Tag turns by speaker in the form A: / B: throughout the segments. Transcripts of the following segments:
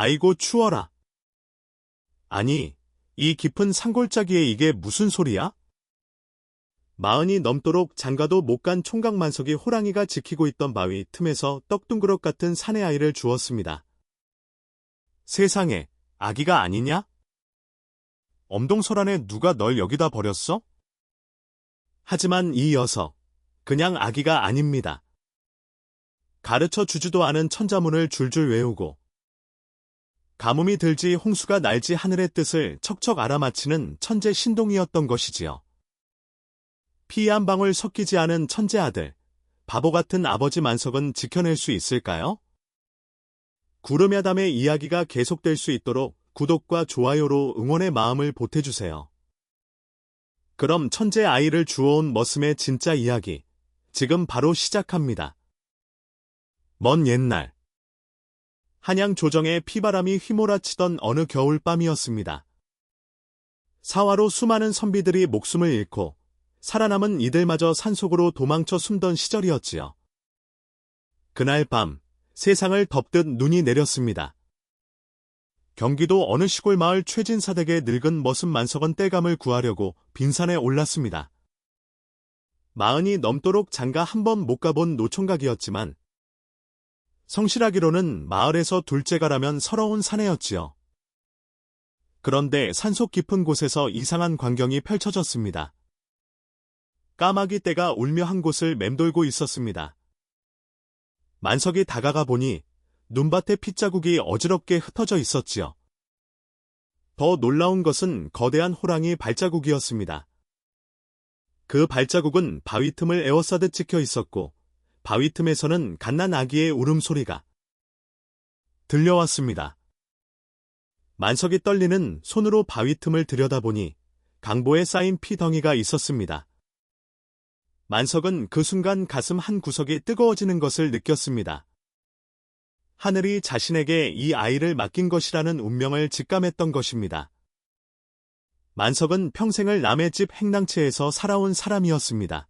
A: 아이고 추워라. 아니, 이 깊은 산골짜기에 이게 무슨 소리야? 마흔이 넘도록 장가도 못 간 총각만석이 호랑이가 지키고 있던 바위 틈에서 떡둥그럭 같은 사내 아이를 주었습니다. 세상에, 아기가 아니냐? 엄동설안에 누가 널 여기다 버렸어? 하지만 이 녀석, 그냥 아기가 아닙니다. 가르쳐 주지도 않은 천자문을 줄줄 외우고 가뭄이 들지 홍수가 날지 하늘의 뜻을 척척 알아맞히는 천재 신동이었던 것이지요. 피 한 방울 섞이지 않은 천재 아들, 바보 같은 아버지 만석은 지켜낼 수 있을까요? 구름야담의 이야기가 계속될 수 있도록 구독과 좋아요로 응원의 마음을 보태주세요. 그럼 천재 아이를 주워온 머슴의 진짜 이야기, 지금 바로 시작합니다. 먼 옛날 한양 조정에 피바람이 휘몰아치던 어느 겨울밤이었습니다. 사화로 수많은 선비들이 목숨을 잃고 살아남은 이들마저 산속으로 도망쳐 숨던 시절이었지요. 그날 밤 세상을 덮듯 눈이 내렸습니다. 경기도 어느 시골 마을 최진사댁의 늙은 머슴 만석은 땔감을 구하려고 빈산에 올랐습니다. 마흔이 넘도록 장가 한 번 못 가본 노총각이었지만 성실하기로는 마을에서 둘째가라면 서러운 사내였지요. 그런데 산속 깊은 곳에서 이상한 광경이 펼쳐졌습니다. 까마귀 떼가 울며 한 곳을 맴돌고 있었습니다. 만석이 다가가 보니 눈밭에 핏자국이 어지럽게 흩어져 있었지요. 더 놀라운 것은 거대한 호랑이 발자국이었습니다. 그 발자국은 바위 틈을 에워싸듯 찍혀 있었고 바위 틈에서는 갓난 아기의 울음소리가 들려왔습니다. 만석이 떨리는 손으로 바위 틈을 들여다보니 강보에 쌓인 피덩이가 있었습니다. 만석은 그 순간 가슴 한 구석이 뜨거워지는 것을 느꼈습니다. 하늘이 자신에게 이 아이를 맡긴 것이라는 운명을 직감했던 것입니다. 만석은 평생을 남의 집 행랑채에서 살아온 사람이었습니다.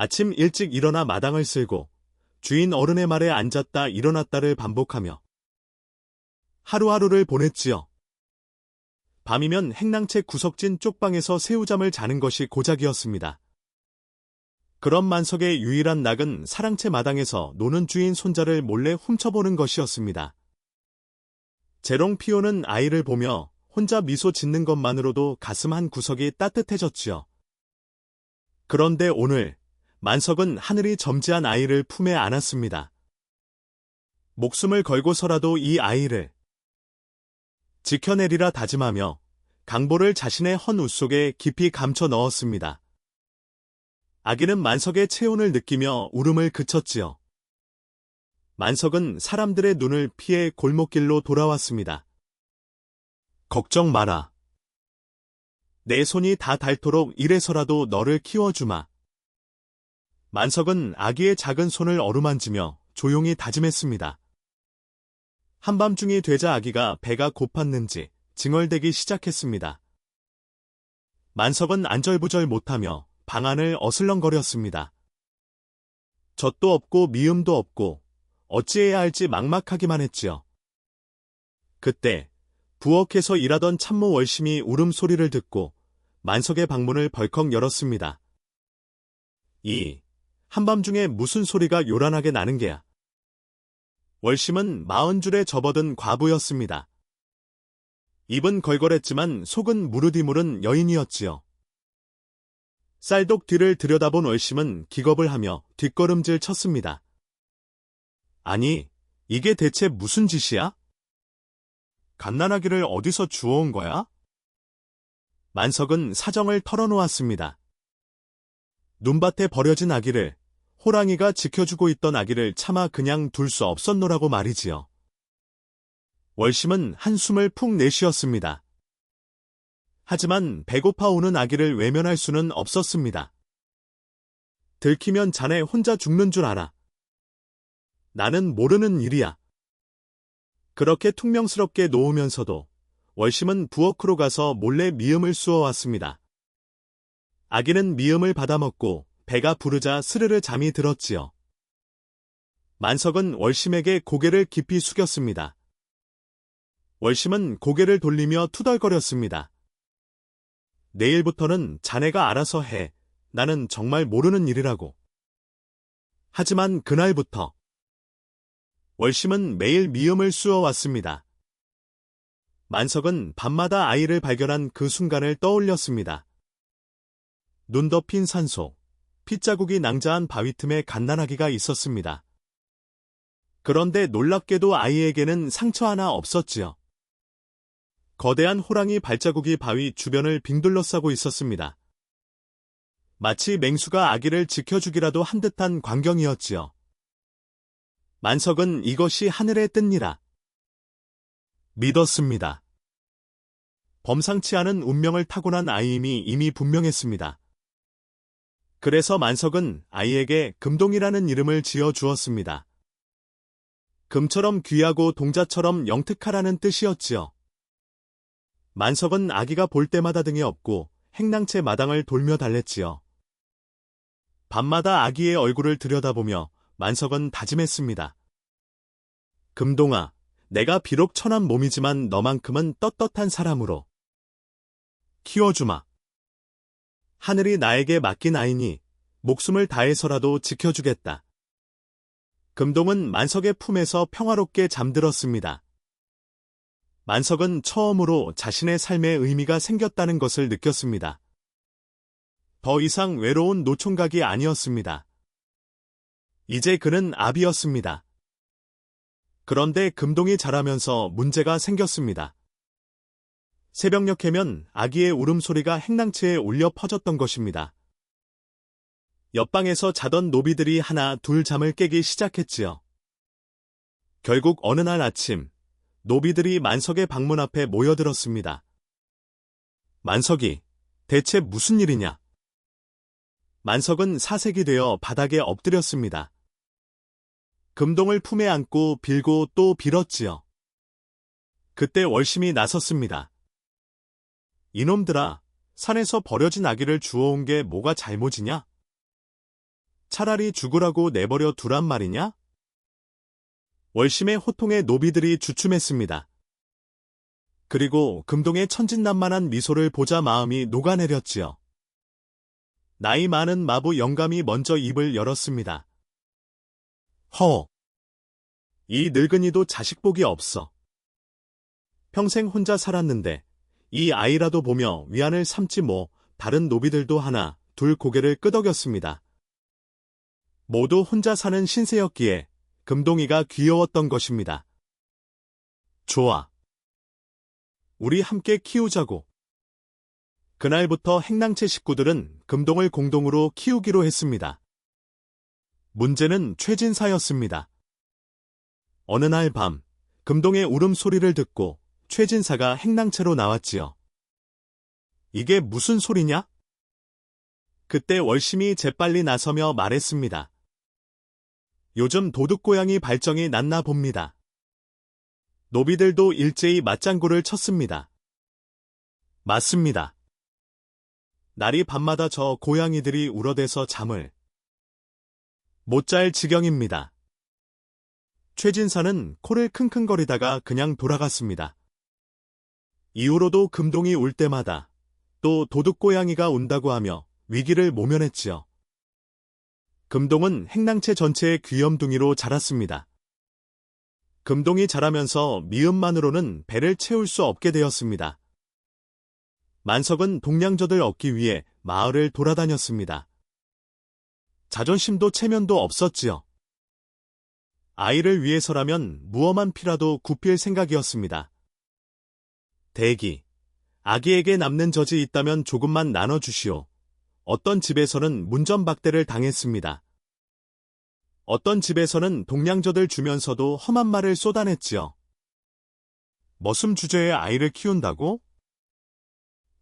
A: 아침 일찍 일어나 마당을 쓸고 주인 어른의 말에 앉았다 일어났다를 반복하며 하루하루를 보냈지요. 밤이면 행랑채 구석진 쪽방에서 새우잠을 자는 것이 고작이었습니다. 그런 만석의 유일한 낙은 사랑채 마당에서 노는 주인 손자를 몰래 훔쳐보는 것이었습니다. 재롱 피우는 아이를 보며 혼자 미소 짓는 것만으로도 가슴 한 구석이 따뜻해졌지요. 그런데 오늘 만석은 하늘이 점지한 아이를 품에 안았습니다. 목숨을 걸고서라도 이 아이를 지켜내리라 다짐하며 강보를 자신의 헌 옷 속에 깊이 감춰 넣었습니다. 아기는 만석의 체온을 느끼며 울음을 그쳤지요. 만석은 사람들의 눈을 피해 골목길로 돌아왔습니다. 걱정 마라. 내 손이 다 닳도록 이래서라도 너를 키워주마. 만석은 아기의 작은 손을 어루만지며 조용히 다짐했습니다. 한밤중이 되자 아기가 배가 고팠는지 징얼대기 시작했습니다. 만석은 안절부절 못하며 방 안을 어슬렁거렸습니다. 젖도 없고 미음도 없고 어찌해야 할지 막막하기만 했지요. 그때 부엌에서 일하던 참모 월심이 울음소리를 듣고 만석의 방문을 벌컥 열었습니다. 한밤중에 무슨 소리가 요란하게 나는 게야. 월심은 40줄에 접어든 과부였습니다. 입은 걸걸했지만 속은 무르디무른 여인이었지요. 쌀독 뒤를 들여다본 월심은 기겁을 하며 뒷걸음질 쳤습니다. 아니, 이게 대체 무슨 짓이야? 갓난아기를 어디서 주워온 거야? 만석은 사정을 털어놓았습니다. 눈밭에 버려진 아기를, 호랑이가 지켜주고 있던 아기를 차마 그냥 둘 수 없었노라고 말이지요. 월심은 한숨을 푹 내쉬었습니다. 하지만 배고파 오는 아기를 외면할 수는 없었습니다. 들키면 자네 혼자 죽는 줄 알아. 나는 모르는 일이야. 그렇게 퉁명스럽게 놓으면서도 월심은 부엌으로 가서 몰래 미음을 쑤어왔습니다. 아기는 미음을 받아먹고 배가 부르자 스르르 잠이 들었지요. 만석은 월심에게 고개를 깊이 숙였습니다. 월심은 고개를 돌리며 투덜거렸습니다. 내일부터는 자네가 알아서 해. 나는 정말 모르는 일이라고. 하지만 그날부터 월심은 매일 미음을 쑤어왔습니다. 만석은 밤마다 아이를 발견한 그 순간을 떠올렸습니다. 눈 덮인 산소, 핏자국이 낭자한 바위 틈에 갓난아기가 있었습니다. 그런데 놀랍게도 아이에게는 상처 하나 없었지요. 거대한 호랑이 발자국이 바위 주변을 빙둘러싸고 있었습니다. 마치 맹수가 아기를 지켜주기라도 한 듯한 광경이었지요. 만석은 이것이 하늘에 뜬니라 믿었습니다. 범상치 않은 운명을 타고난 아이임이 이미 분명했습니다. 그래서 만석은 아이에게 금동이라는 이름을 지어 주었습니다. 금처럼 귀하고 동자처럼 영특하라는 뜻이었지요. 만석은 아기가 볼 때마다 등에 업고 행랑채 마당을 돌며 달랬지요. 밤마다 아기의 얼굴을 들여다보며 만석은 다짐했습니다. 금동아, 내가 비록 천한 몸이지만 너만큼은 떳떳한 사람으로 키워주마. 하늘이 나에게 맡긴 아이니 목숨을 다해서라도 지켜주겠다. 금동은 만석의 품에서 평화롭게 잠들었습니다. 만석은 처음으로 자신의 삶에 의미가 생겼다는 것을 느꼈습니다. 더 이상 외로운 노총각이 아니었습니다. 이제 그는 아비였습니다. 그런데 금동이 자라면서 문제가 생겼습니다. 새벽녘에면 아기의 울음소리가 행랑채에 울려 퍼졌던 것입니다. 옆방에서 자던 노비들이 하나 둘 잠을 깨기 시작했지요. 결국 어느 날 아침, 노비들이 만석의 방문 앞에 모여들었습니다. 만석이, 대체 무슨 일이냐? 만석은 사색이 되어 바닥에 엎드렸습니다. 금동을 품에 안고 빌고 또 빌었지요. 그때 월심이 나섰습니다. 이놈들아, 산에서 버려진 아기를 주워온 게 뭐가 잘못이냐? 차라리 죽으라고 내버려 두란 말이냐? 월심의 호통에 노비들이 주춤했습니다. 그리고 금동의 천진난만한 미소를 보자 마음이 녹아내렸지요. 나이 많은 마부 영감이 먼저 입을 열었습니다. 이 늙은이도 자식복이 없어. 평생 혼자 살았는데 이 아이라도 보며 위안을 삼지 뭐. 다른 노비들도 하나, 둘 고개를 끄덕였습니다. 모두 혼자 사는 신세였기에 금동이가 귀여웠던 것입니다. 좋아. 우리 함께 키우자고. 그날부터 행랑채 식구들은 금동을 공동으로 키우기로 했습니다. 문제는 최진사였습니다. 어느 날 밤, 금동의 울음소리를 듣고 최진사가 행랑채로 나왔지요. 이게 무슨 소리냐? 그때 월심이 재빨리 나서며 말했습니다. 요즘 도둑고양이 발정이 났나 봅니다. 노비들도 일제히 맞장구를 쳤습니다. 맞습니다. 날이 밤마다 저 고양이들이 울어대서 잠을 못 잘 지경입니다. 최진사는 코를 킁킁거리다가 그냥 돌아갔습니다. 이후로도 금동이 울 때마다 또 도둑고양이가 운다고 하며 위기를 모면했지요. 금동은 행랑채 전체의 귀염둥이로 자랐습니다. 금동이 자라면서 미음만으로는 배를 채울 수 없게 되었습니다. 만석은 동냥젖을 얻기 위해 마을을 돌아다녔습니다. 자존심도 체면도 없었지요. 아이를 위해서라면 무엄한 피라도 굽힐 생각이었습니다. 대기, 아기에게 남는 젖이 있다면 조금만 나눠주시오. 어떤 집에서는 문전박대를 당했습니다. 어떤 집에서는 동냥젖을 주면서도 험한 말을 쏟아냈지요. 머슴 주제에 아이를 키운다고?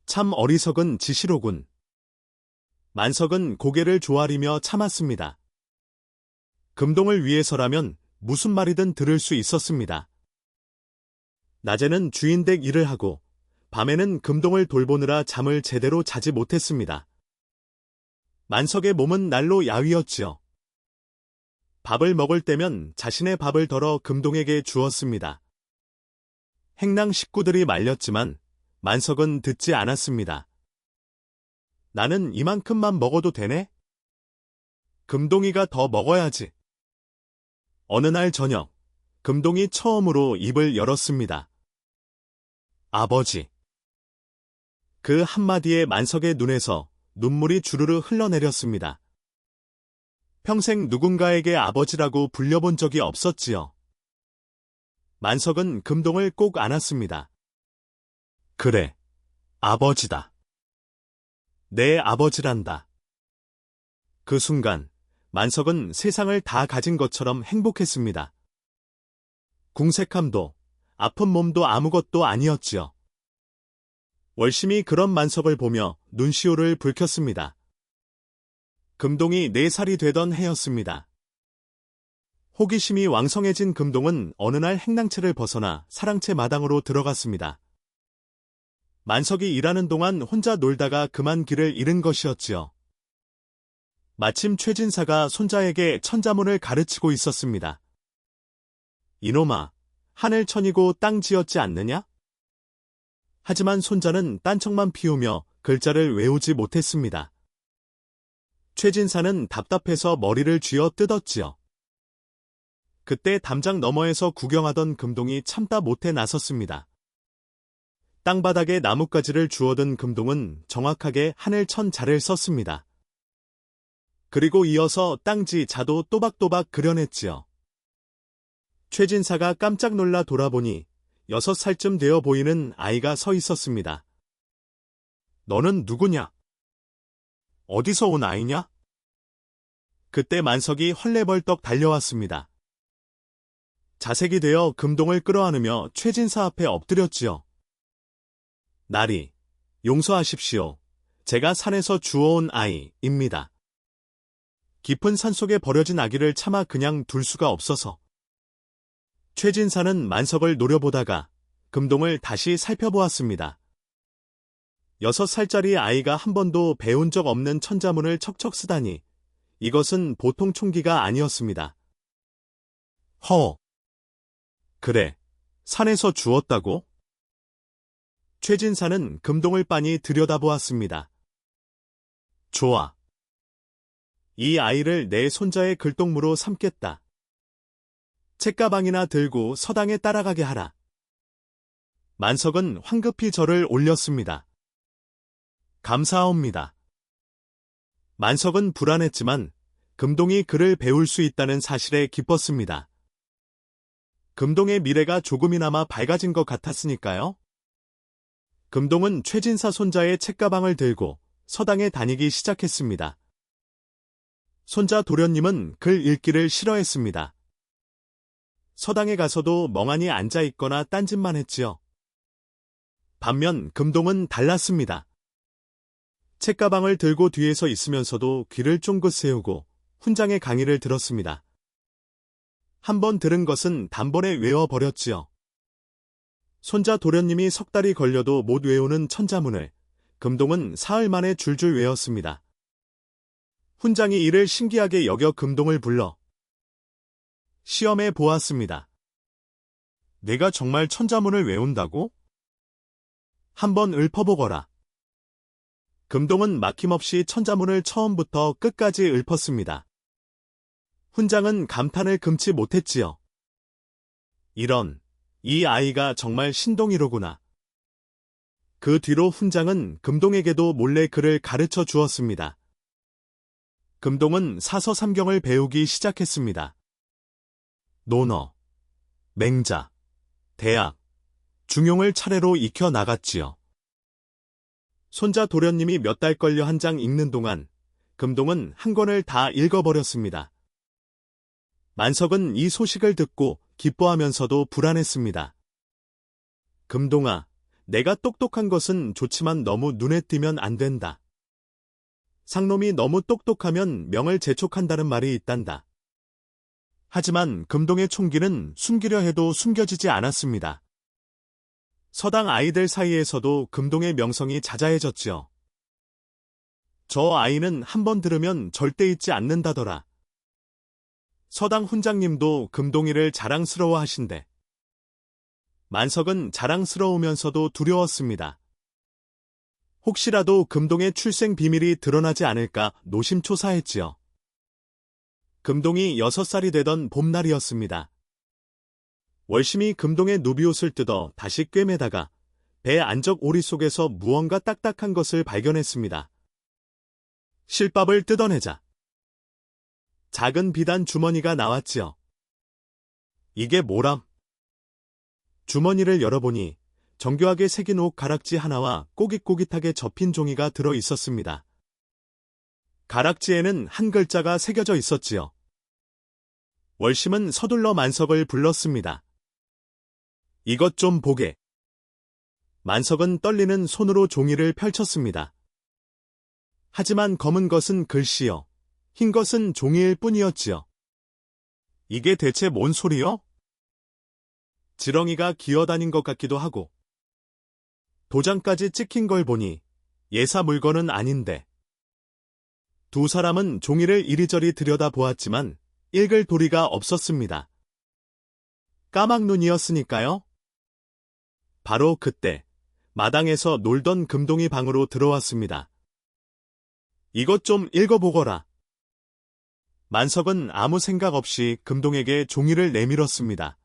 A: 참 어리석은 짓이로군. 만석은 고개를 조아리며 참았습니다. 금동을 위해서라면 무슨 말이든 들을 수 있었습니다. 낮에는 주인댁 일을 하고 밤에는 금동을 돌보느라 잠을 제대로 자지 못했습니다. 만석의 몸은 날로 야위었지요. 밥을 먹을 때면 자신의 밥을 덜어 금동에게 주었습니다. 행랑 식구들이 말렸지만 만석은 듣지 않았습니다. 나는 이만큼만 먹어도 되네? 금동이가 더 먹어야지. 어느 날 저녁, 금동이 처음으로 입을 열었습니다. 아버지. 그 한마디에 만석의 눈에서 눈물이 주르르 흘러내렸습니다. 평생 누군가에게 아버지라고 불려본 적이 없었지요. 만석은 금동을 꼭 안았습니다. 그래, 아버지다. 내 아버지란다. 그 순간 만석은 세상을 다 가진 것처럼 행복했습니다. 궁색함도 아픈 몸도 아무것도 아니었지요. 월심이 그런 만석을 보며 눈시울을 붉혔습니다. 금동이 4살이 되던 해였습니다. 호기심이 왕성해진 금동은 어느 날 행랑채를 벗어나 사랑채 마당으로 들어갔습니다. 만석이 일하는 동안 혼자 놀다가 그만 길을 잃은 것이었지요. 마침 최진사가 손자에게 천자문을 가르치고 있었습니다. 이놈아, 하늘천이고 땅 지었지 않느냐? 하지만 손자는 딴청만 피우며 글자를 외우지 못했습니다. 최진사는 답답해서 머리를 쥐어 뜯었지요. 그때 담장 너머에서 구경하던 금동이 참다 못해 나섰습니다. 땅바닥에 나뭇가지를 주워든 금동은 정확하게 하늘천 자를 썼습니다. 그리고 이어서 땅지 자도 또박또박 그려냈지요. 최진사가 깜짝 놀라 돌아보니 6살쯤 되어 보이는 아이가 서 있었습니다. 너는 누구냐? 어디서 온 아이냐? 그때 만석이 헐레벌떡 달려왔습니다. 자색이 되어 금동을 끌어안으며 최진사 앞에 엎드렸지요. 나리, 용서하십시오. 제가 산에서 주워온 아이입니다. 깊은 산속에 버려진 아기를 차마 그냥 둘 수가 없어서. 최진사는 만석을 노려보다가 금동을 다시 살펴보았습니다. 6살짜리 아이가 한 번도 배운 적 없는 천자문을 척척 쓰다니 이것은 보통 총기가 아니었습니다. 허. 그래, 산에서 주웠다고? 최진사는 금동을 빤히 들여다보았습니다. 좋아. 이 아이를 내 손자의 글동무로 삼겠다. 책가방이나 들고 서당에 따라가게 하라. 만석은 황급히 절을 올렸습니다. 감사합니다. 만석은 불안했지만 금동이 글을 배울 수 있다는 사실에 기뻤습니다. 금동의 미래가 조금이나마 밝아진 것 같았으니까요. 금동은 최진사 손자의 책가방을 들고 서당에 다니기 시작했습니다. 손자 도련님은 글 읽기를 싫어했습니다. 서당에 가서도 멍하니 앉아있거나 딴짓만 했지요. 반면 금동은 달랐습니다. 책가방을 들고 뒤에서 있으면서도 귀를 쫑긋 세우고 훈장의 강의를 들었습니다. 한 번 들은 것은 단번에 외워버렸지요. 손자 도련님이 석 달이 걸려도 못 외우는 천자문을 금동은 사흘 만에 줄줄 외웠습니다. 훈장이 이를 신기하게 여겨 금동을 불러 시험해 보았습니다. 내가 정말 천자문을 외운다고? 한번 읊어보거라. 금동은 막힘없이 천자문을 처음부터 끝까지 읊었습니다. 훈장은 감탄을 금치 못했지요. 이 아이가 정말 신동이로구나. 그 뒤로 훈장은 금동에게도 몰래 글을 가르쳐 주었습니다. 금동은 사서삼경을 배우기 시작했습니다. 논어, 맹자, 대학, 중용을 차례로 익혀 나갔지요. 손자 도련님이 몇 달 걸려 한 장 읽는 동안 금동은 한 권을 다 읽어버렸습니다. 만석은 이 소식을 듣고 기뻐하면서도 불안했습니다. 금동아, 내가 똑똑한 것은 좋지만 너무 눈에 띄면 안 된다. 상놈이 너무 똑똑하면 명을 재촉한다는 말이 있단다. 하지만 금동의 총기는 숨기려 해도 숨겨지지 않았습니다. 서당 아이들 사이에서도 금동의 명성이 자자해졌지요. 저 아이는 한 번 들으면 절대 잊지 않는다더라. 서당 훈장님도 금동이를 자랑스러워 하신대. 만석은 자랑스러우면서도 두려웠습니다. 혹시라도 금동의 출생 비밀이 드러나지 않을까 노심초사했지요. 금동이 6살이 되던 봄날이었습니다. 월심이 금동의 누비옷을 뜯어 다시 꿰매다가 배 안쪽 오리 속에서 무언가 딱딱한 것을 발견했습니다. 실밥을 뜯어내자 작은 비단 주머니가 나왔지요. 이게 뭐람? 주머니를 열어보니 정교하게 새긴 옷 가락지 하나와 꼬깃꼬깃하게 접힌 종이가 들어 있었습니다. 가락지에는 한 글자가 새겨져 있었지요. 월심은 서둘러 만석을 불렀습니다. 이것 좀 보게. 만석은 떨리는 손으로 종이를 펼쳤습니다. 하지만 검은 것은 글씨요. 흰 것은 종이일 뿐이었지요. 이게 대체 뭔 소리요? 지렁이가 기어다닌 것 같기도 하고 도장까지 찍힌 걸 보니 예사 물건은 아닌데. 두 사람은 종이를 이리저리 들여다보았지만 읽을 도리가 없었습니다. 까막눈이었으니까요. 바로 그때 마당에서 놀던 금동이 방으로 들어왔습니다. 이것 좀 읽어보거라. 만석은 아무 생각 없이 금동에게 종이를 내밀었습니다.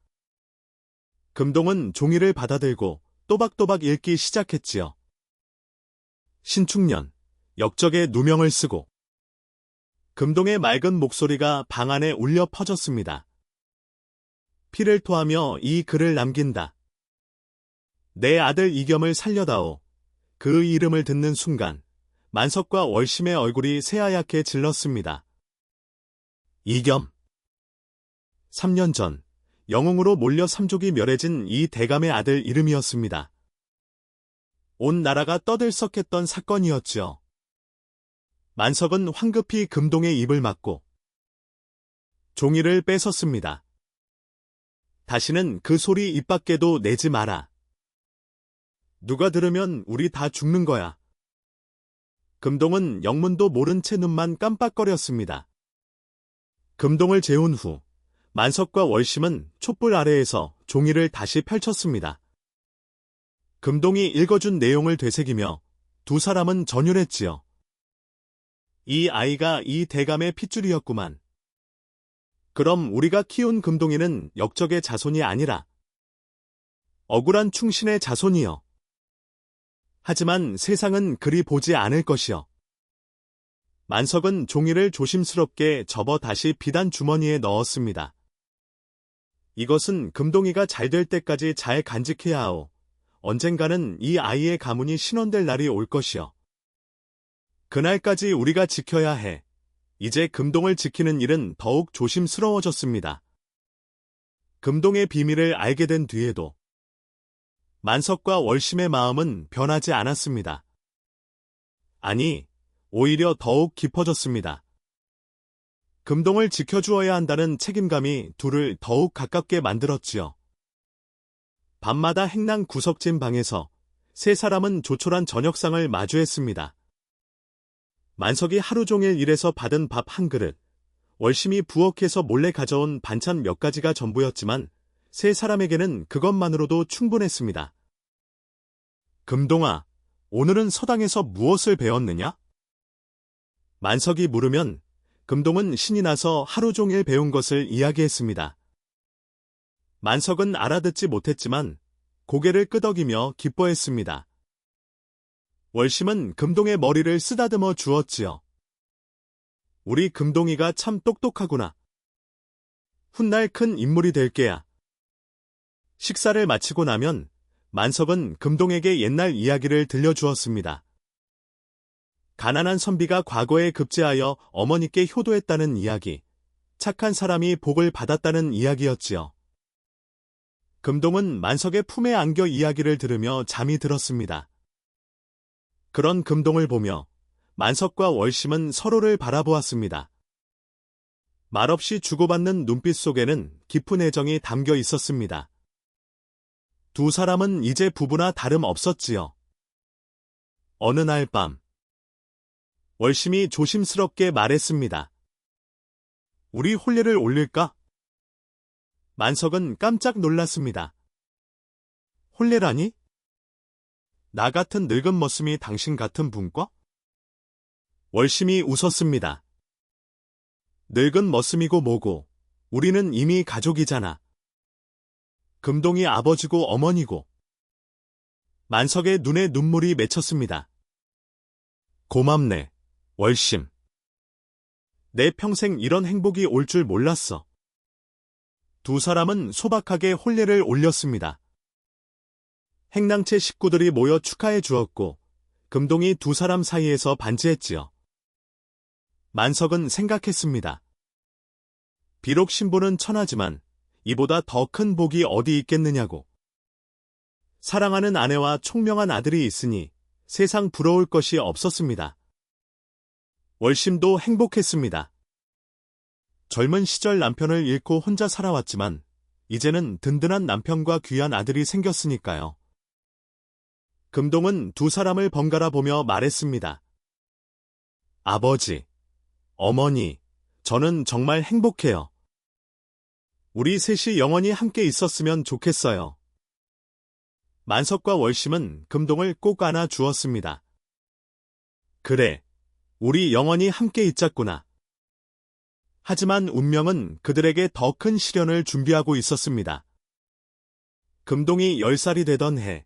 A: 금동은 종이를 받아들고 또박또박 읽기 시작했지요. 신축년, 역적의 누명을 쓰고. 금동의 맑은 목소리가 방 안에 울려 퍼졌습니다. 피를 토하며 이 글을 남긴다. 내 아들 이겸을 살려다오. 그 이름을 듣는 순간 만석과 월심의 얼굴이 새하얗게 질렀습니다. 이겸. 3년 전 영웅으로 몰려 삼족이 멸해진 이 대감의 아들 이름이었습니다. 온 나라가 떠들썩했던 사건이었지요. 만석은 황급히 금동의 입을 막고 종이를 뺏었습니다. 다시는 그 소리 입 밖에도 내지 마라. 누가 들으면 우리 다 죽는 거야. 금동은 영문도 모른 채 눈만 깜빡거렸습니다. 금동을 재운 후 만석과 월심은 촛불 아래에서 종이를 다시 펼쳤습니다. 금동이 읽어준 내용을 되새기며 두 사람은 전율했지요. 이 아이가 이 대감의 핏줄이었구만. 그럼 우리가 키운 금동이는 역적의 자손이 아니라 억울한 충신의 자손이요. 하지만 세상은 그리 보지 않을 것이요. 만석은 종이를 조심스럽게 접어 다시 비단 주머니에 넣었습니다. 이것은 금동이가 잘 될 때까지 잘 간직해야 하오. 언젠가는 이 아이의 가문이 신원될 날이 올 것이요. 그날까지 우리가 지켜야 해. 이제 금동을 지키는 일은 더욱 조심스러워졌습니다. 금동의 비밀을 알게 된 뒤에도 만석과 월심의 마음은 변하지 않았습니다. 아니, 오히려 더욱 깊어졌습니다. 금동을 지켜주어야 한다는 책임감이 둘을 더욱 가깝게 만들었지요. 밤마다 행랑 구석진 방에서 세 사람은 조촐한 저녁상을 마주했습니다. 만석이 하루 종일 일해서 받은 밥 한 그릇, 월심이 부엌에서 몰래 가져온 반찬 몇 가지가 전부였지만 세 사람에게는 그것만으로도 충분했습니다. 금동아, 오늘은 서당에서 무엇을 배웠느냐? 만석이 물으면 금동은 신이 나서 하루 종일 배운 것을 이야기했습니다. 만석은 알아듣지 못했지만 고개를 끄덕이며 기뻐했습니다. 월심은 금동의 머리를 쓰다듬어 주었지요. 우리 금동이가 참 똑똑하구나. 훗날 큰 인물이 될 게야. 식사를 마치고 나면 만석은 금동에게 옛날 이야기를 들려주었습니다. 가난한 선비가 과거에 급제하여 어머니께 효도했다는 이야기, 착한 사람이 복을 받았다는 이야기였지요. 금동은 만석의 품에 안겨 이야기를 들으며 잠이 들었습니다. 그런 금동을 보며 만석과 월심은 서로를 바라보았습니다. 말없이 주고받는 눈빛 속에는 깊은 애정이 담겨 있었습니다. 두 사람은 이제 부부나 다름없었지요. 어느 날 밤, 월심이 조심스럽게 말했습니다. 우리 혼례를 올릴까? 만석은 깜짝 놀랐습니다. 혼례라니? 나 같은 늙은 머슴이 당신 같은 분과? 월심이 웃었습니다. 늙은 머슴이고 뭐고 우리는 이미 가족이잖아. 금동이 아버지고 어머니고. 만석의 눈에 눈물이 맺혔습니다. 고맙네, 월심. 내 평생 이런 행복이 올 줄 몰랐어. 두 사람은 소박하게 혼례를 올렸습니다. 행랑채 식구들이 모여 축하해 주었고 금동이 두 사람 사이에서 반지했지요. 만석은 생각했습니다. 비록 신부는 천하지만 이보다 더 큰 복이 어디 있겠느냐고. 사랑하는 아내와 총명한 아들이 있으니 세상 부러울 것이 없었습니다. 월심도 행복했습니다. 젊은 시절 남편을 잃고 혼자 살아왔지만 이제는 든든한 남편과 귀한 아들이 생겼으니까요. 금동은 두 사람을 번갈아 보며 말했습니다. 아버지, 어머니, 저는 정말 행복해요. 우리 셋이 영원히 함께 있었으면 좋겠어요. 만석과 월심은 금동을 꼭 안아 주었습니다. 그래, 우리 영원히 함께 있자꾸나. 하지만 운명은 그들에게 더 큰 시련을 준비하고 있었습니다. 금동이 10살이 되던 해,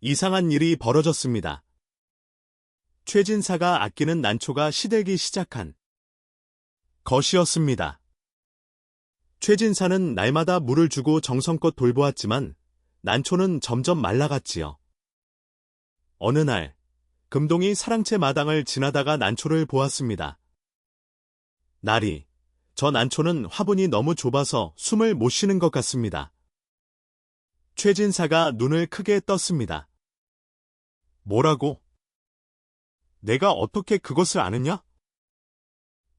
A: 이상한 일이 벌어졌습니다. 최진사가 아끼는 난초가 시들기 시작한 것이었습니다. 최진사는 날마다 물을 주고 정성껏 돌보았지만 난초는 점점 말라갔지요. 어느 날, 금동이 사랑채 마당을 지나다가 난초를 보았습니다. 나리, 저 난초는 화분이 너무 좁아서 숨을 못 쉬는 것 같습니다. 최진사가 눈을 크게 떴습니다. 뭐라고? 내가 어떻게 그것을 아느냐?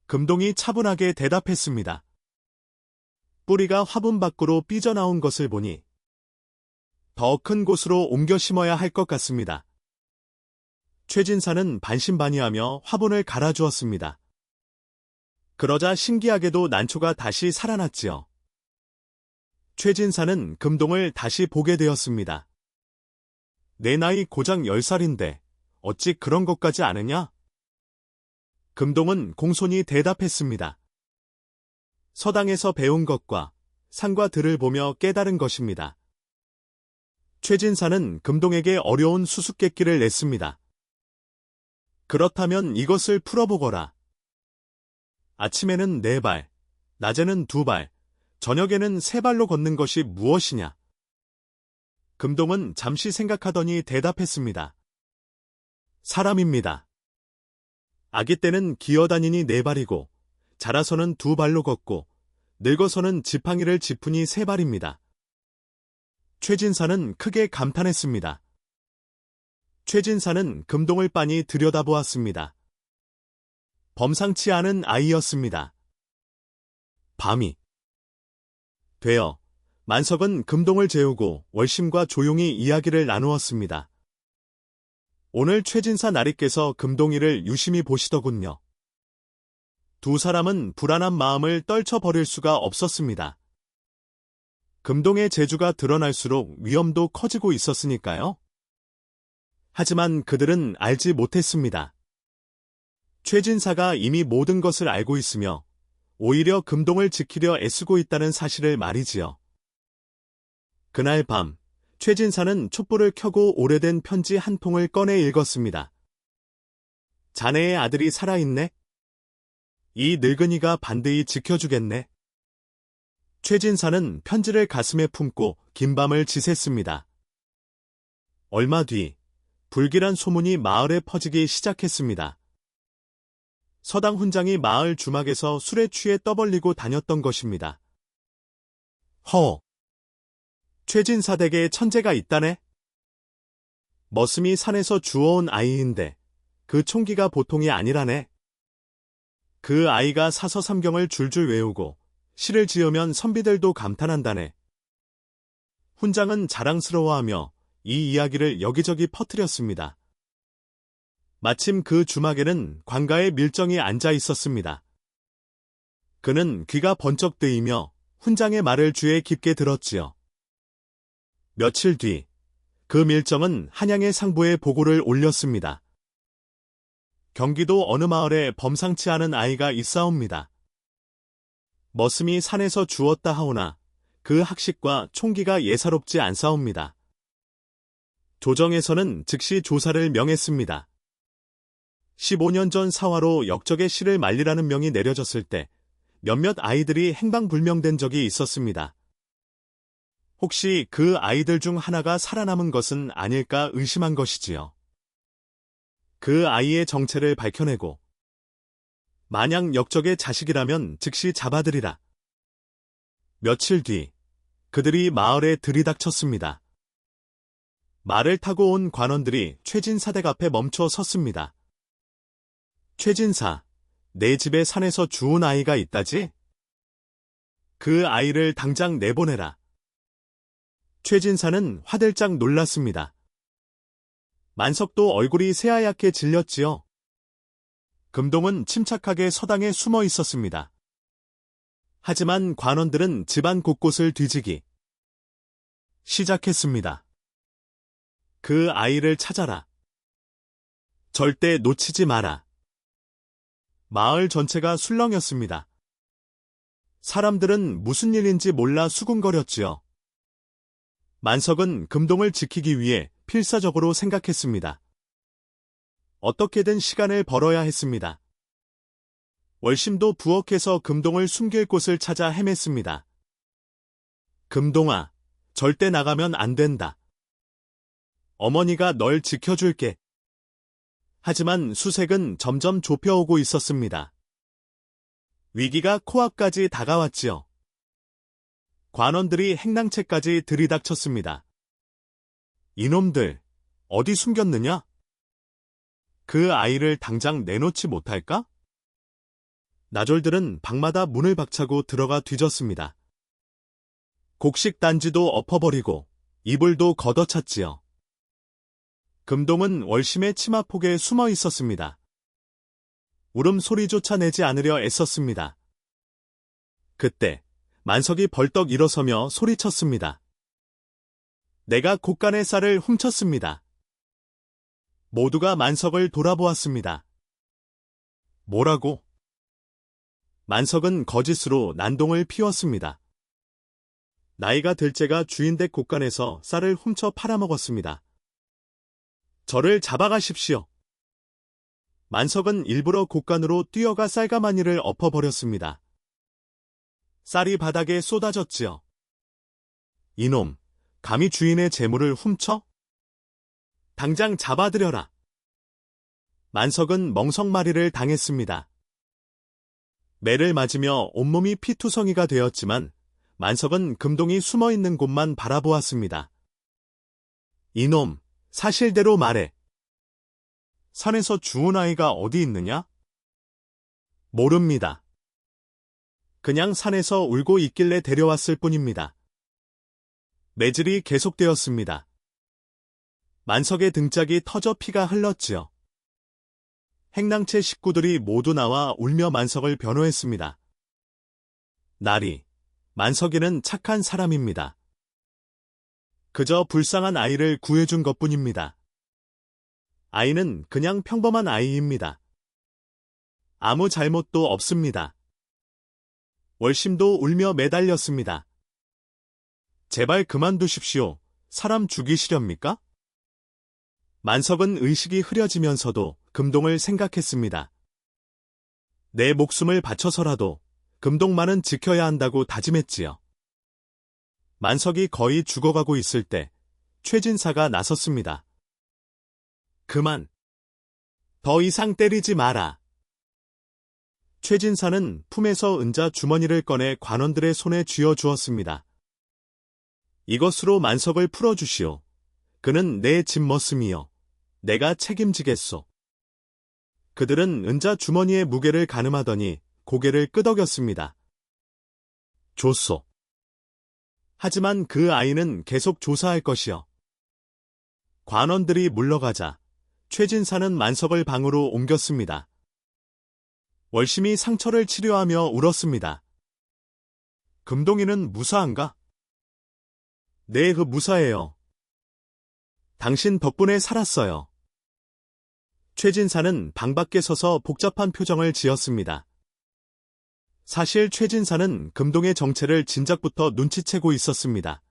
A: 금동이 차분하게 대답했습니다. 뿌리가 화분 밖으로 삐져나온 것을 보니 더 큰 곳으로 옮겨 심어야 할 것 같습니다. 최진사는 반신반의하며 화분을 갈아주었습니다. 그러자 신기하게도 난초가 다시 살아났지요. 최진사는 금동을 다시 보게 되었습니다. 내 나이 고작 10살인데 어찌 그런 것까지 아느냐? 금동은 공손히 대답했습니다. 서당에서 배운 것과 산과 들을 보며 깨달은 것입니다. 최진사는 금동에게 어려운 수수께끼를 냈습니다. 그렇다면 이것을 풀어보거라. 아침에는 4발, 낮에는 2발, 저녁에는 3발로 걷는 것이 무엇이냐? 금동은 잠시 생각하더니 대답했습니다. 사람입니다. 아기 때는 기어다니니 4발이고 자라서는 2발로 걷고 늙어서는 지팡이를 짚으니 3발입니다. 최진사는 크게 감탄했습니다. 최진사는 금동을 빤히 들여다보았습니다. 범상치 않은 아이였습니다. 밤이 되어 만석은 금동을 재우고 월심과 조용히 이야기를 나누었습니다. 오늘 최진사 나리께서 금동이를 유심히 보시더군요. 두 사람은 불안한 마음을 떨쳐버릴 수가 없었습니다. 금동의 재주가 드러날수록 위험도 커지고 있었으니까요. 하지만 그들은 알지 못했습니다. 최진사가 이미 모든 것을 알고 있으며 오히려 금동을 지키려 애쓰고 있다는 사실을 말이지요. 그날 밤, 최진사는 촛불을 켜고 오래된 편지 한 통을 꺼내 읽었습니다. 자네의 아들이 살아있네? 이 늙은이가 반드히 지켜주겠네. 최진사는 편지를 가슴에 품고 긴 밤을 지샜습니다. 얼마 뒤, 불길한 소문이 마을에 퍼지기 시작했습니다. 서당 훈장이 마을 주막에서 술에 취해 떠벌리고 다녔던 것입니다. 허! 최진사 댁에 천재가 있다네? 머슴이 산에서 주워온 아이인데 그 총기가 보통이 아니라네. 그 아이가 사서삼경을 줄줄 외우고 시를 지으면 선비들도 감탄한다네. 훈장은 자랑스러워하며 이 이야기를 여기저기 퍼뜨렸습니다. 마침 그 주막에는 관가의 밀정이 앉아 있었습니다. 그는 귀가 번쩍 뜨이며 훈장의 말을 귀에 깊게 들었지요. 며칠 뒤, 그 밀정은 한양의 상부에 보고를 올렸습니다. 경기도 어느 마을에 범상치 않은 아이가 있사옵니다. 머슴이 산에서 주었다 하오나 그 학식과 총기가 예사롭지 않사옵니다. 조정에서는 즉시 조사를 명했습니다. 15년 전 사화로 역적의 시를 말리라는 명이 내려졌을 때 몇몇 아이들이 행방불명된 적이 있었습니다. 혹시 그 아이들 중 하나가 살아남은 것은 아닐까 의심한 것이지요. 그 아이의 정체를 밝혀내고 만약 역적의 자식이라면 즉시 잡아들이라. 며칠 뒤 그들이 마을에 들이닥쳤습니다. 말을 타고 온 관원들이 최진사 댁 앞에 멈춰 섰습니다. 최진사, 내 집에 산에서 주운 아이가 있다지? 그 아이를 당장 내보내라. 최진사는 화들짝 놀랐습니다. 만석도 얼굴이 새하얗게 질렸지요. 금동은 침착하게 서당에 숨어 있었습니다. 하지만 관원들은 집안 곳곳을 뒤지기 시작했습니다. 그 아이를 찾아라. 절대 놓치지 마라. 마을 전체가 술렁였습니다. 사람들은 무슨 일인지 몰라 수군거렸지요. 만석은 금동을 지키기 위해 필사적으로 생각했습니다. 어떻게든 시간을 벌어야 했습니다. 월심도 부엌에서 금동을 숨길 곳을 찾아 헤맸습니다. 금동아, 절대 나가면 안 된다. 어머니가 널 지켜줄게. 하지만 수색은 점점 좁혀오고 있었습니다. 위기가 코앞까지 다가왔지요. 관원들이 행랑채까지 들이닥쳤습니다. 이놈들, 어디 숨겼느냐? 그 아이를 당장 내놓지 못할까? 나졸들은 방마다 문을 박차고 들어가 뒤졌습니다. 곡식 단지도 엎어버리고 이불도 걷어찼지요. 금동은 월심의 치마폭에 숨어 있었습니다. 울음소리조차 내지 않으려 애썼습니다. 그때 만석이 벌떡 일어서며 소리쳤습니다. 내가 곡간의 쌀을 훔쳤습니다. 모두가 만석을 돌아보았습니다. 뭐라고? 만석은 거짓으로 난동을 피웠습니다. 나이가 들 제가 주인댁 곡간에서 쌀을 훔쳐 팔아먹었습니다. 저를 잡아가십시오. 만석은 일부러 곡간으로 뛰어가 쌀가마니를 엎어버렸습니다. 쌀이 바닥에 쏟아졌지요. 이놈, 감히 주인의 재물을 훔쳐? 당장 잡아들여라. 만석은 멍석마리를 당했습니다. 매를 맞으며 온몸이 피투성이가 되었지만 만석은 금동이 숨어있는 곳만 바라보았습니다. 이놈, 사실대로 말해. 산에서 주운 아이가 어디 있느냐? 모릅니다. 그냥 산에서 울고 있길래 데려왔을 뿐입니다. 매질이 계속되었습니다. 만석의 등짝이 터져 피가 흘렀지요. 행랑채 식구들이 모두 나와 울며 만석을 변호했습니다. 나리, 만석이는 착한 사람입니다. 그저 불쌍한 아이를 구해준 것뿐입니다. 아이는 그냥 평범한 아이입니다. 아무 잘못도 없습니다. 월심도 울며 매달렸습니다. 제발 그만두십시오. 사람 죽이시렵니까? 만석은 의식이 흐려지면서도 금동을 생각했습니다. 내 목숨을 바쳐서라도 금동만은 지켜야 한다고 다짐했지요. 만석이 거의 죽어가고 있을 때 최진사가 나섰습니다. 그만. 더 이상 때리지 마라. 최진사는 품에서 은자 주머니를 꺼내 관원들의 손에 쥐어주었습니다. 이것으로 만석을 풀어주시오. 그는 내 집머슴이요. 내가 책임지겠소. 그들은 은자 주머니의 무게를 가늠하더니 고개를 끄덕였습니다. 좋소. 하지만 그 아이는 계속 조사할 것이요. 관원들이 물러가자 최진사는 만석을 방으로 옮겼습니다. 월심이 상처를 치료하며 울었습니다. 금동이는 무사한가? 네, 무사해요. 당신 덕분에 살았어요. 최진사는 방 밖에 서서 복잡한 표정을 지었습니다. 사실 최진사는 금동의 정체를 진작부터 눈치채고 있었습니다.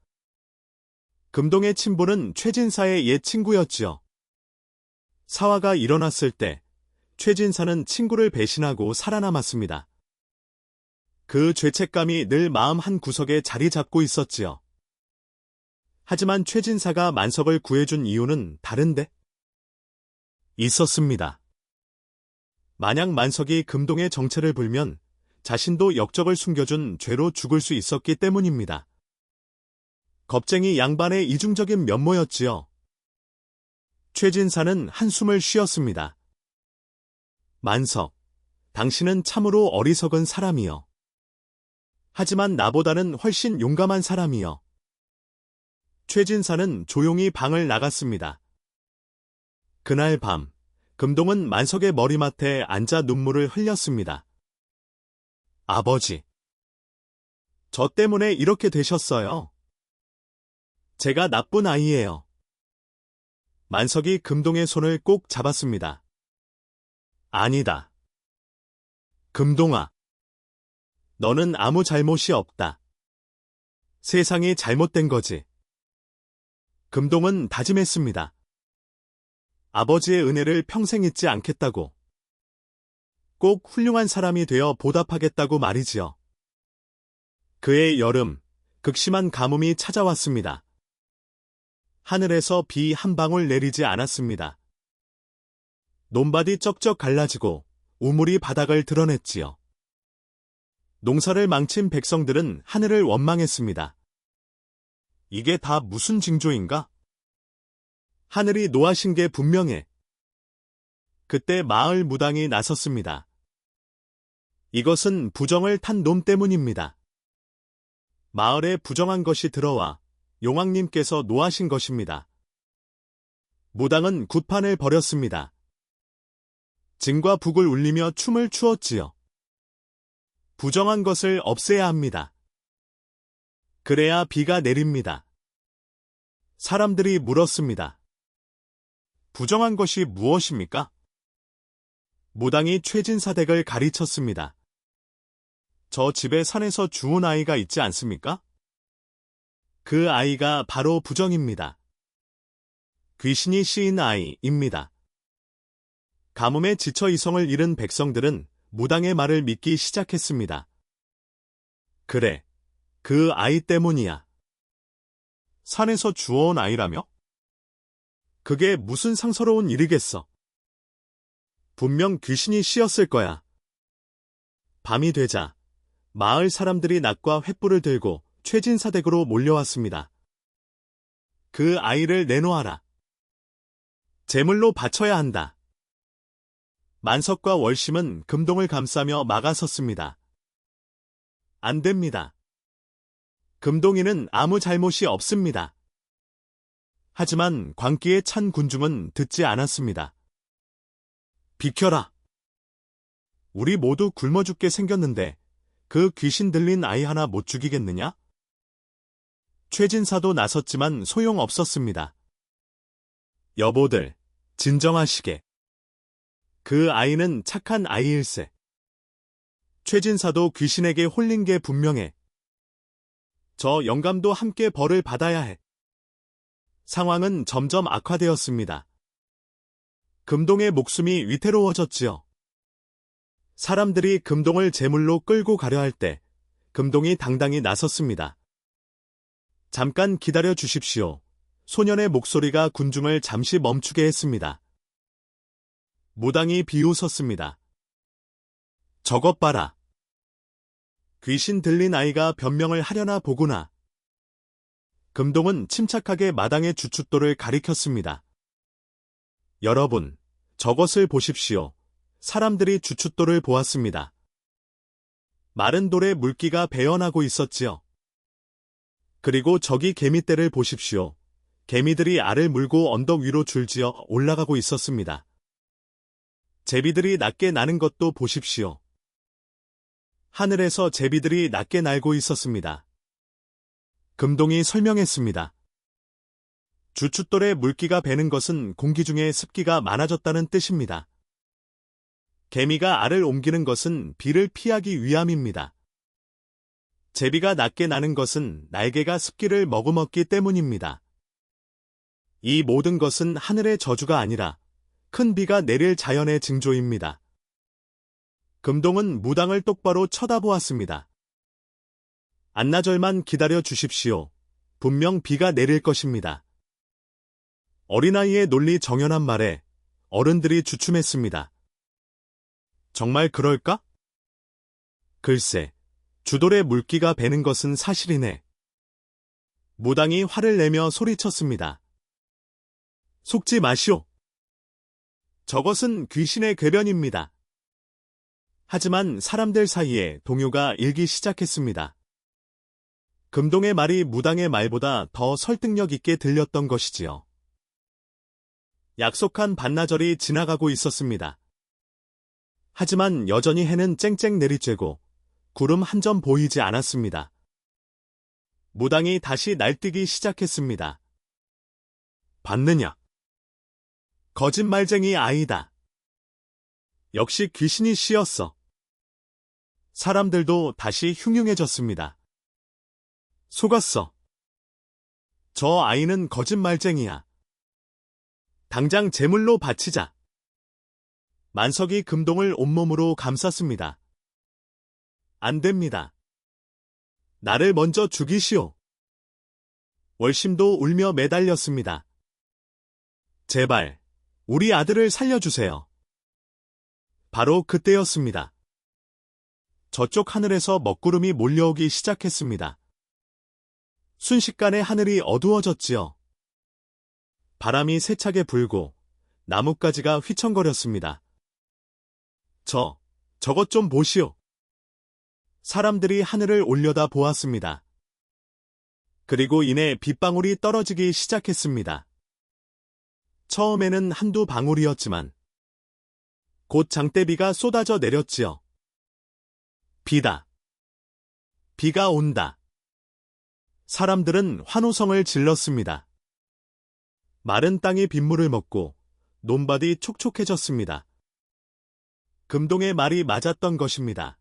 A: 금동의 친부는 최진사의 옛 친구였지요. 사화가 일어났을 때 최진사는 친구를 배신하고 살아남았습니다. 그 죄책감이 늘 마음 한 구석에 자리 잡고 있었지요. 하지만 최진사가 만석을 구해준 이유는 다른데? 있었습니다. 만약 만석이 금동의 정체를 불면 자신도 역적을 숨겨준 죄로 죽을 수 있었기 때문입니다. 겁쟁이 양반의 이중적인 면모였지요. 최진사는 한숨을 쉬었습니다. 만석, 당신은 참으로 어리석은 사람이여. 하지만 나보다는 훨씬 용감한 사람이여. 최진사는 조용히 방을 나갔습니다. 그날 밤, 금동은 만석의 머리맡에 앉아 눈물을 흘렸습니다. 아버지, 저 때문에 이렇게 되셨어요. 제가 나쁜 아이예요. 만석이 금동의 손을 꼭 잡았습니다. 아니다. 금동아, 너는 아무 잘못이 없다. 세상이 잘못된 거지. 금동은 다짐했습니다. 아버지의 은혜를 평생 잊지 않겠다고. 꼭 훌륭한 사람이 되어 보답하겠다고 말이지요. 그해 여름, 극심한 가뭄이 찾아왔습니다. 하늘에서 비 한 방울 내리지 않았습니다. 논밭이 쩍쩍 갈라지고 우물이 바닥을 드러냈지요. 농사를 망친 백성들은 하늘을 원망했습니다. 이게 다 무슨 징조인가? 하늘이 노하신 게 분명해. 그때 마을 무당이 나섰습니다. 이것은 부정을 탄 놈 때문입니다. 마을에 부정한 것이 들어와 용왕님께서 노하신 것입니다. 무당은 굿판을 벌였습니다. 징과 북을 울리며 춤을 추었지요. 부정한 것을 없애야 합니다. 그래야 비가 내립니다. 사람들이 물었습니다. 부정한 것이 무엇입니까? 무당이 최진사 댁을 가리쳤습니다. 저 집에 산에서 주운 아이가 있지 않습니까? 그 아이가 바로 부정입니다. 귀신이 씌인 아이입니다. 가뭄에 지쳐 이성을 잃은 백성들은 무당의 말을 믿기 시작했습니다. 그래, 그 아이 때문이야. 산에서 주워온 아이라며? 그게 무슨 상서로운 일이겠어. 분명 귀신이 씌었을 거야. 밤이 되자 마을 사람들이 낫과 횃불을 들고 최진사 댁으로 몰려왔습니다. 그 아이를 내놓아라. 제물로 바쳐야 한다. 만석과 월심은 금동을 감싸며 막아섰습니다. 안 됩니다. 금동이는 아무 잘못이 없습니다. 하지만 광기에 찬 군중은 듣지 않았습니다. 비켜라. 우리 모두 굶어 죽게 생겼는데 그 귀신 들린 아이 하나 못 죽이겠느냐? 최진사도 나섰지만 소용없었습니다. 여보들, 진정하시게. 그 아이는 착한 아이일세. 최진사도 귀신에게 홀린 게 분명해. 저 영감도 함께 벌을 받아야 해. 상황은 점점 악화되었습니다. 금동의 목숨이 위태로워졌지요. 사람들이 금동을 제물로 끌고 가려 할 때 금동이 당당히 나섰습니다. 잠깐 기다려 주십시오. 소년의 목소리가 군중을 잠시 멈추게 했습니다. 무당이 비웃었습니다. 저것 봐라. 귀신 들린 아이가 변명을 하려나 보구나. 금동은 침착하게 마당의 주춧돌을 가리켰습니다. 여러분, 저것을 보십시오. 사람들이 주춧돌을 보았습니다. 마른 돌에 물기가 배어나고 있었지요. 그리고 저기 개미떼를 보십시오. 개미들이 알을 물고 언덕 위로 줄지어 올라가고 있었습니다. 제비들이 낮게 나는 것도 보십시오. 하늘에서 제비들이 낮게 날고 있었습니다. 금동이 설명했습니다. 주춧돌에 물기가 배는 것은 공기 중에 습기가 많아졌다는 뜻입니다. 개미가 알을 옮기는 것은 비를 피하기 위함입니다. 제비가 낮게 나는 것은 날개가 습기를 머금었기 때문입니다. 이 모든 것은 하늘의 저주가 아니라 큰 비가 내릴 자연의 징조입니다. 금동은 무당을 똑바로 쳐다보았습니다. 안나절만 기다려 주십시오. 분명 비가 내릴 것입니다. 어린아이의 논리 정연한 말에 어른들이 주춤했습니다. 정말 그럴까? 글쎄, 주돌에 물기가 배는 것은 사실이네. 무당이 화를 내며 소리쳤습니다. 속지 마시오. 저것은 귀신의 궤변입니다. 하지만 사람들 사이에 동요가 일기 시작했습니다. 금동의 말이 무당의 말보다 더 설득력 있게 들렸던 것이지요. 약속한 반나절이 지나가고 있었습니다. 하지만 여전히 해는 쨍쨍 내리쬐고 구름 한 점 보이지 않았습니다. 무당이 다시 날뛰기 시작했습니다. 봤느냐? 거짓말쟁이 아이다. 역시 귀신이 씌었어. 사람들도 다시 흉흉해졌습니다. 속았어. 저 아이는 거짓말쟁이야. 당장 제물로 바치자. 만석이 금동을 온몸으로 감쌌습니다. 안 됩니다. 나를 먼저 죽이시오. 월심도 울며 매달렸습니다. 제발, 우리 아들을 살려주세요. 바로 그때였습니다. 저쪽 하늘에서 먹구름이 몰려오기 시작했습니다. 순식간에 하늘이 어두워졌지요. 바람이 세차게 불고 나뭇가지가 휘청거렸습니다. 저것 좀 보시오. 사람들이 하늘을 올려다 보았습니다. 그리고 이내 빗방울이 떨어지기 시작했습니다. 처음에는 한두 방울이었지만 곧 장대비가 쏟아져 내렸지요. 비다. 비가 온다. 사람들은 환호성을 질렀습니다. 마른 땅이 빗물을 먹고 논밭이 촉촉해졌습니다. 금동의 말이 맞았던 것입니다.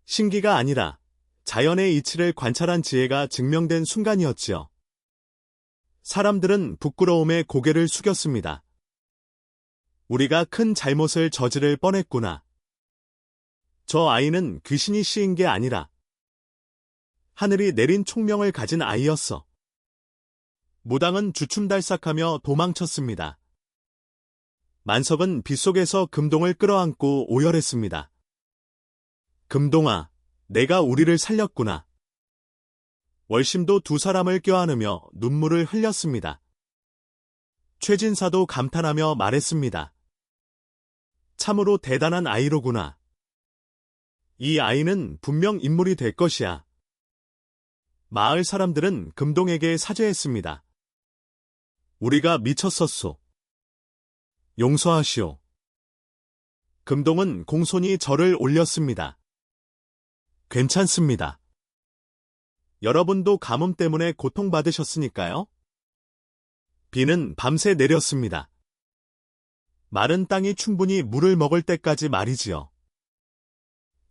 A: 신기가 아니라 자연의 이치를 관찰한 지혜가 증명된 순간이었지요. 사람들은 부끄러움에 고개를 숙였습니다. 우리가 큰 잘못을 저지를 뻔했구나. 저 아이는 귀신이 씌인 게 아니라 하늘이 내린 총명을 가진 아이였어. 무당은 주춤달싹하며 도망쳤습니다. 만석은 빗속에서 금동을 끌어안고 오열했습니다. 금동아, 내가 우리를 살렸구나. 월심도 두 사람을 껴안으며 눈물을 흘렸습니다. 최진사도 감탄하며 말했습니다. 참으로 대단한 아이로구나. 이 아이는 분명 인물이 될 것이야. 마을 사람들은 금동에게 사죄했습니다. 우리가 미쳤었소. 용서하시오. 금동은 공손히 절을 올렸습니다. 괜찮습니다. 여러분도 가뭄 때문에 고통받으셨으니까요. 비는 밤새 내렸습니다. 마른 땅이 충분히 물을 먹을 때까지 말이지요.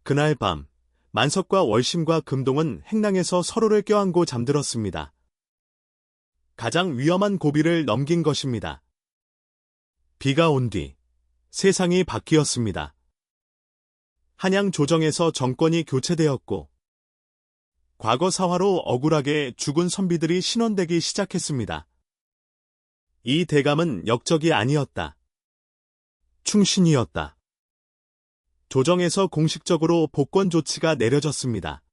A: 그날 밤, 만석과 월심과 금동은 행랑에서 서로를 껴안고 잠들었습니다. 가장 위험한 고비를 넘긴 것입니다. 비가 온 뒤 세상이 바뀌었습니다. 한양 조정에서 정권이 교체되었고 과거 사화로 억울하게 죽은 선비들이 신원되기 시작했습니다. 이 대감은 역적이 아니었다. 충신이었다. 조정에서 공식적으로 복권 조치가 내려졌습니다.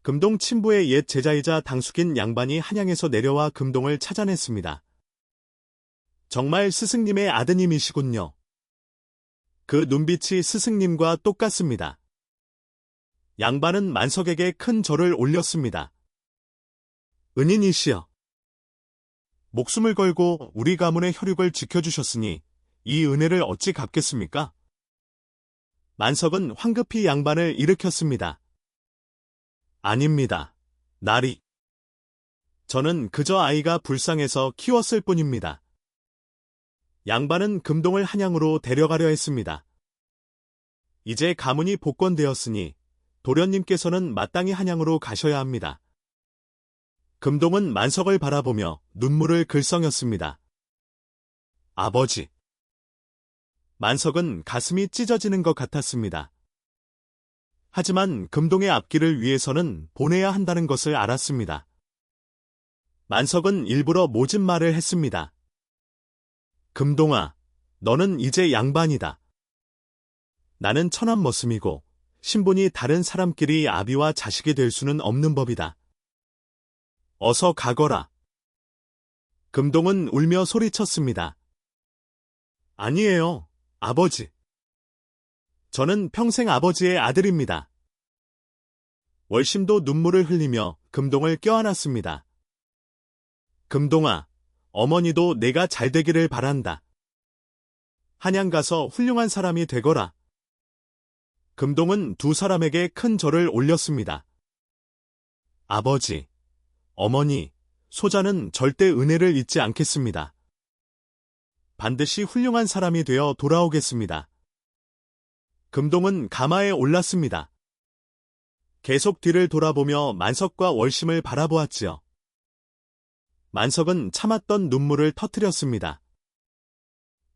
A: 금동 친부의 옛 제자이자 당숙인 양반이 한양에서 내려와 금동을 찾아냈습니다. 정말 스승님의 아드님이시군요. 그 눈빛이 스승님과 똑같습니다. 양반은 만석에게 큰 절을 올렸습니다. 은인이시여. 목숨을 걸고 우리 가문의 혈육을 지켜주셨으니 이 은혜를 어찌 갚겠습니까? 만석은 황급히 양반을 일으켰습니다. 아닙니다. 나리. 저는 그저 아이가 불쌍해서 키웠을 뿐입니다. 양반은 금동을 한양으로 데려가려 했습니다. 이제 가문이 복권되었으니 도련님께서는 마땅히 한양으로 가셔야 합니다. 금동은 만석을 바라보며 눈물을 글썽였습니다. 아버지. 만석은 가슴이 찢어지는 것 같았습니다. 하지만 금동의 앞길을 위해서는 보내야 한다는 것을 알았습니다. 만석은 일부러 모진 말을 했습니다. 금동아, 너는 이제 양반이다. 나는 천한머슴이고 신분이 다른 사람끼리 아비와 자식이 될 수는 없는 법이다. 어서 가거라. 금동은 울며 소리쳤습니다. 아니에요, 아버지. 저는 평생 아버지의 아들입니다. 월심도 눈물을 흘리며 금동을 껴안았습니다. 금동아, 어머니도 내가 잘 되기를 바란다. 한양 가서 훌륭한 사람이 되거라. 금동은 두 사람에게 큰 절을 올렸습니다. 아버지, 어머니, 소자는 절대 은혜를 잊지 않겠습니다. 반드시 훌륭한 사람이 되어 돌아오겠습니다. 금동은 가마에 올랐습니다. 계속 뒤를 돌아보며 만석과 월심을 바라보았지요. 만석은 참았던 눈물을 터뜨렸습니다.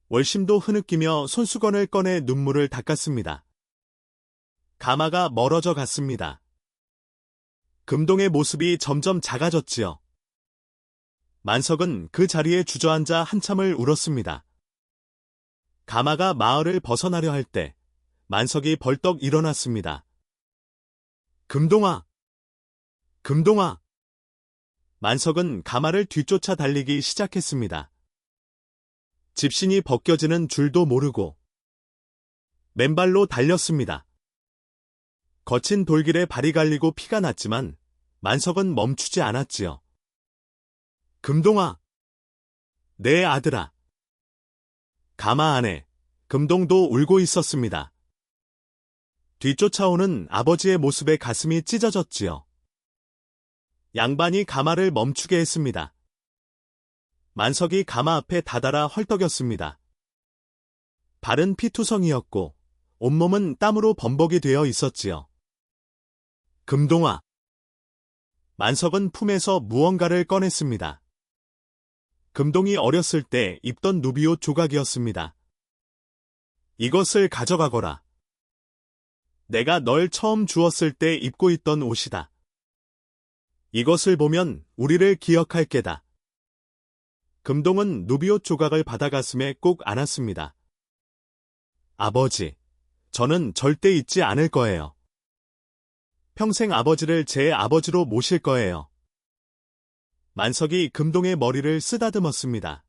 A: 월심도 흐느끼며 손수건을 꺼내 눈물을 닦았습니다. 가마가 멀어져 갔습니다. 금동의 모습이 점점 작아졌지요. 만석은 그 자리에 주저앉아 한참을 울었습니다. 가마가 마을을 벗어나려 할 때 만석이 벌떡 일어났습니다. 금동아! 금동아! 만석은 가마를 뒤쫓아 달리기 시작했습니다. 집신이 벗겨지는 줄도 모르고 맨발로 달렸습니다. 거친 돌길에 발이 갈리고 피가 났지만 만석은 멈추지 않았지요. 금동아! 내 아들아! 가마 안에 금동도 울고 있었습니다. 뒤쫓아오는 아버지의 모습에 가슴이 찢어졌지요. 양반이 가마를 멈추게 했습니다. 만석이 가마 앞에 다다라 헐떡였습니다. 발은 피투성이었고 온몸은 땀으로 범벅이 되어 있었지요. 금동아! 만석은 품에서 무언가를 꺼냈습니다. 금동이 어렸을 때 입던 누비옷 조각이었습니다. 이것을 가져가거라. 내가 널 처음 주었을 때 입고 있던 옷이다. 이것을 보면 우리를 기억할 게다. 금동은 누비옷 조각을 받아 가슴에 꼭 안았습니다. 아버지, 저는 절대 잊지 않을 거예요. 평생 아버지를 제 아버지로 모실 거예요. 만석이 금동의 머리를 쓰다듬었습니다.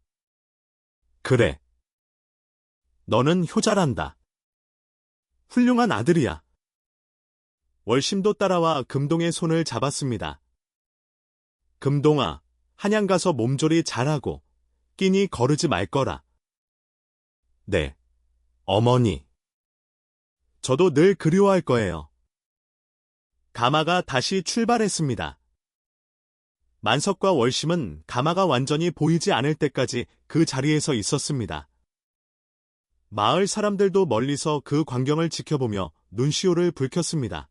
A: 그래. 너는 효자란다. 훌륭한 아들이야. 월심도 따라와 금동의 손을 잡았습니다. 금동아, 한양 가서 몸조리 잘하고 끼니 거르지 말 거라. 네, 어머니. 저도 늘 그리워할 거예요. 가마가 다시 출발했습니다. 만석과 월심은 가마가 완전히 보이지 않을 때까지 그 자리에서 있었습니다. 마을 사람들도 멀리서 그 광경을 지켜보며 눈시울을 붉혔습니다.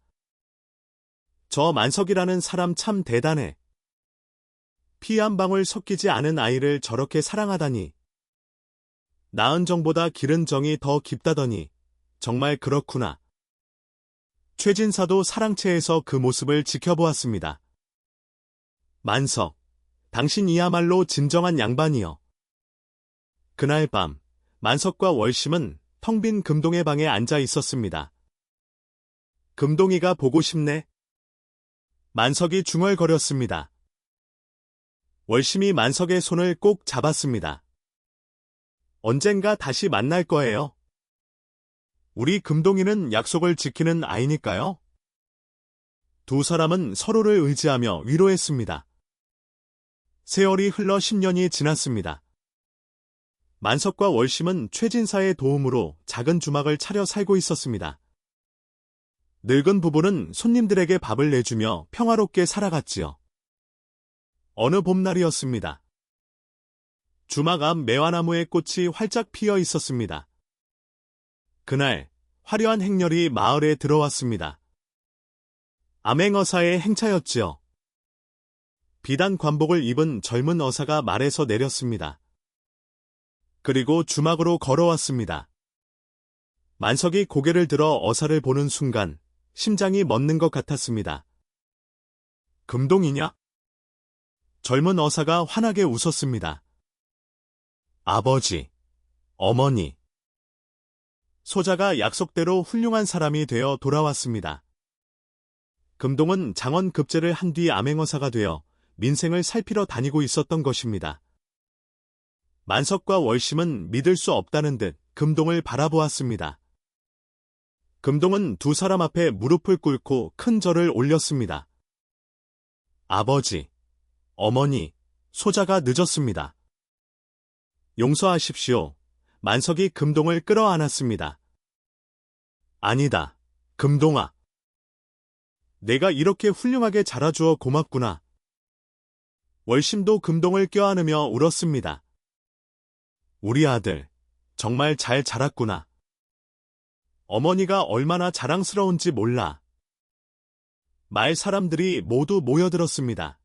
A: 저 만석이라는 사람 참 대단해. 피 한 방울 섞이지 않은 아이를 저렇게 사랑하다니. 낳은 정보다 기른 정이 더 깊다더니 정말 그렇구나. 최진사도 사랑채에서 그 모습을 지켜보았습니다. 만석, 당신이야말로 진정한 양반이여. 그날 밤, 만석과 월심은 텅 빈 금동의 방에 앉아 있었습니다. 금동이가 보고 싶네. 만석이 중얼거렸습니다. 월심이 만석의 손을 꼭 잡았습니다. 언젠가 다시 만날 거예요. 우리 금동이는 약속을 지키는 아이니까요. 두 사람은 서로를 의지하며 위로했습니다. 세월이 흘러 10년이 지났습니다. 만석과 월심은 최진사의 도움으로 작은 주막을 차려 살고 있었습니다. 늙은 부부는 손님들에게 밥을 내주며 평화롭게 살아갔지요. 어느 봄날이었습니다. 주막 앞 매화나무의 꽃이 활짝 피어 있었습니다. 그날 화려한 행렬이 마을에 들어왔습니다. 암행어사의 행차였지요. 비단 관복을 입은 젊은 어사가 말에서 내렸습니다. 그리고 주막으로 걸어왔습니다. 만석이 고개를 들어 어사를 보는 순간 심장이 멎는 것 같았습니다. 금동이냐? 젊은 어사가 환하게 웃었습니다. 아버지, 어머니. 소자가 약속대로 훌륭한 사람이 되어 돌아왔습니다. 금동은 장원 급제를 한 뒤 암행어사가 되어 민생을 살피러 다니고 있었던 것입니다. 만석과 월심은 믿을 수 없다는 듯 금동을 바라보았습니다. 금동은 두 사람 앞에 무릎을 꿇고 큰 절을 올렸습니다. 아버지, 어머니, 소자가 늦었습니다. 용서하십시오. 만석이 금동을 끌어안았습니다. 아니다, 금동아. 내가 이렇게 훌륭하게 자라주어 고맙구나. 월심도 금동을 껴안으며 울었습니다. 우리 아들, 정말 잘 자랐구나. 어머니가 얼마나 자랑스러운지 몰라. 마을 사람들이 모두 모여들었습니다.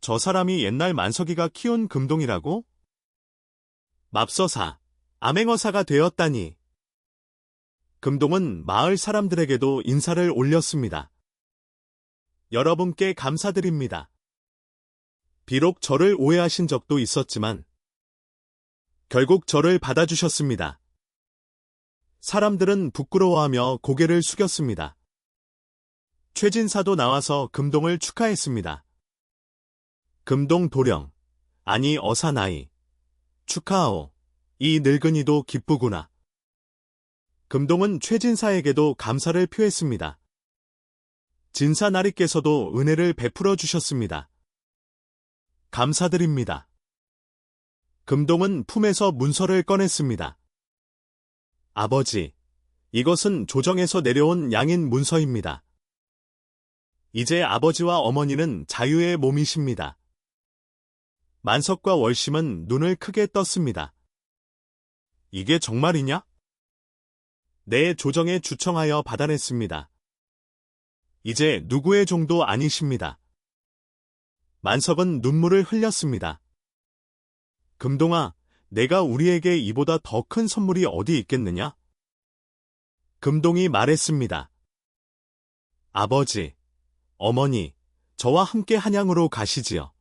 A: 저 사람이 옛날 만석이가 키운 금동이라고? 맙서사, 암행어사가 되었다니. 금동은 마을 사람들에게도 인사를 올렸습니다. 여러분께 감사드립니다. 비록 저를 오해하신 적도 있었지만 결국 저를 받아주셨습니다. 사람들은 부끄러워하며 고개를 숙였습니다. 최진사도 나와서 금동을 축하했습니다. 금동 도령, 아니 어사나이, 축하하오. 이 늙은이도 기쁘구나. 금동은 최진사에게도 감사를 표했습니다. 진사나리께서도 은혜를 베풀어 주셨습니다. 감사드립니다. 금동은 품에서 문서를 꺼냈습니다. 아버지, 이것은 조정에서 내려온 양인 문서입니다. 이제 아버지와 어머니는 자유의 몸이십니다. 만석과 월심은 눈을 크게 떴습니다. 이게 정말이냐? 내 조정에 주청하여 받아냈습니다. 이제 누구의 종도 아니십니다. 만석은 눈물을 흘렸습니다. 금동아, 내가 우리에게 이보다 더 큰 선물이 어디 있겠느냐? 금동이 말했습니다. 아버지, 어머니, 저와 함께 한양으로 가시지요.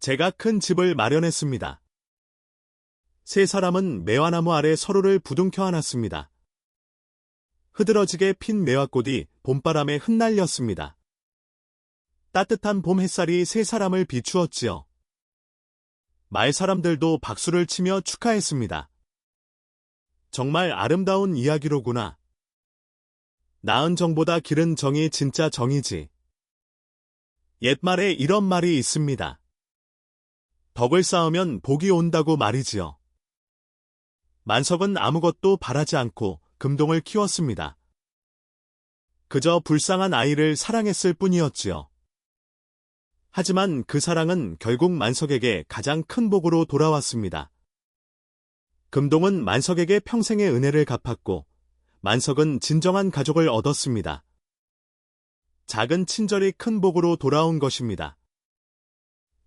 A: 제가 큰 집을 마련했습니다. 세 사람은 매화나무 아래 서로를 부둥켜 안았습니다. 흐드러지게 핀 매화꽃이 봄바람에 흩날렸습니다. 따뜻한 봄 햇살이 세 사람을 비추었지요. 마을 사람들도 박수를 치며 축하했습니다. 정말 아름다운 이야기로구나. 나은 정보다 기른 정이 진짜 정이지. 옛말에 이런 말이 있습니다. 덕을 쌓으면 복이 온다고 말이지요. 만석은 아무것도 바라지 않고 금동을 키웠습니다. 그저 불쌍한 아이를 사랑했을 뿐이었지요. 하지만 그 사랑은 결국 만석에게 가장 큰 복으로 돌아왔습니다. 금동은 만석에게 평생의 은혜를 갚았고 만석은 진정한 가족을 얻었습니다. 작은 친절이 큰 복으로 돌아온 것입니다.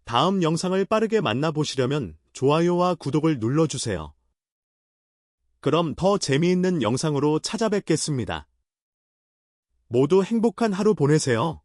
A: 다음 영상을 빠르게 만나보시려면 좋아요와 구독을 눌러주세요. 그럼 더 재미있는 영상으로 찾아뵙겠습니다. 모두 행복한 하루 보내세요.